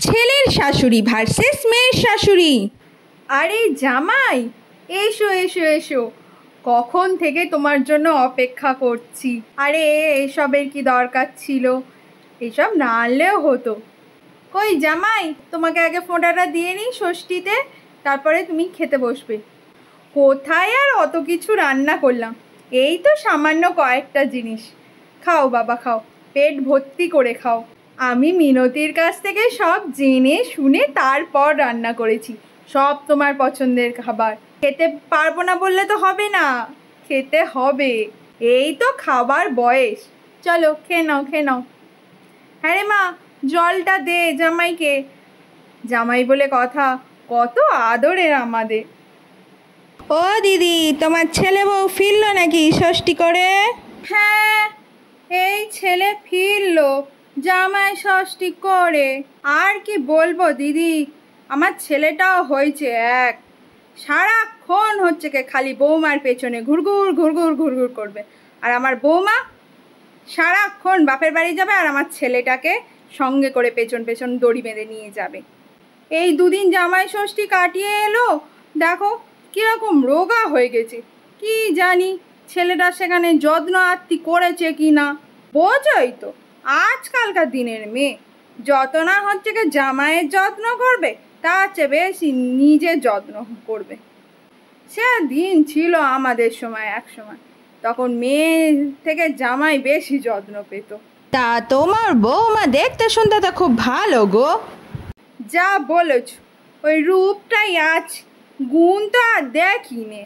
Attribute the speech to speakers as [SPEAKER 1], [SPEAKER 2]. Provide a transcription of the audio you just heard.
[SPEAKER 1] ছেলের শাশুড়ি ভার্সেস মেয়ের শাশুড়ি।
[SPEAKER 2] আরে জামাই, এসো এসো এসো, কখন থেকে তোমার জন্য অপেক্ষা করছি। আরে এসবের কি দরকার ছিল? এসব না আনলেও হতো। কই জামাই, তোমাকে আগে ফোঁটাটা দিয়ে নিই ষষ্ঠীতে, তারপরে তুমি খেতে বসবে। কোথায় আর অত কিছু রান্না করলাম, এই তো সামান্য কয়েকটা জিনিস। খাও বাবা খাও, পেট ভর্তি করে খাও। আমি মিনতির কাছ থেকে সব জেনে শুনে তারপর রান্না করেছি, সব তোমার পছন্দের খাবার। খেতে পারবো না বললে তো হবে না, খেতে হবে, এই তো খাবার বয়স। চলো খেয়ে নাও খেয়ে নাও। হ্যাঁ রে মা, জলটা দে জামাইকে, জামাই বলে কথা, কত আদরের আমাদের।
[SPEAKER 1] ও দিদি, তোমার ছেলে বউ ফিরলো নাকি ষষ্ঠী করে?
[SPEAKER 2] হ্যাঁ, এই ছেলে ফিরলো জামাই ষষ্ঠী করে। আর কি বলবো দিদি, আমার ছেলেটাও হয়েছে এক, সারাক্ষণ হচ্ছে কে খালি বৌমার পেছনে ঘুরঘুর ঘুরঘুর ঘুরঘুর করবে। আর আমার বৌমা সারাক্ষণ বাপের বাড়ি যাবে আর আমার ছেলেটাকে সঙ্গে করে পেছন পেছন দড়ি বেঁধে নিয়ে যাবে। এই দুদিন জামাই ষষ্ঠী কাটিয়ে এলো, দেখো কীরকম রোগা হয়ে গেছে। কি জানি ছেলেটা সেখানে যত্ন আত্তি করেছে কি না। বোঝোই তো আজকালকার দিনের মেয়ে, যত না হচ্ছে কি জামাইয়ের যত্ন করবে, তার চেয়ে বেশি নিজের যত্ন করবে। সে দিন ছিল আমাদের সময়, এক সময় তখন মেয়ে থেকে জামাই বেশি যত্ন পেত।
[SPEAKER 1] তা তোমার বৌমা দেখতে শুনতে তো খুব ভালো গো।
[SPEAKER 2] যা বলেছ, ওই রূপটাই আছে, গুণ তো আর দেখি নে।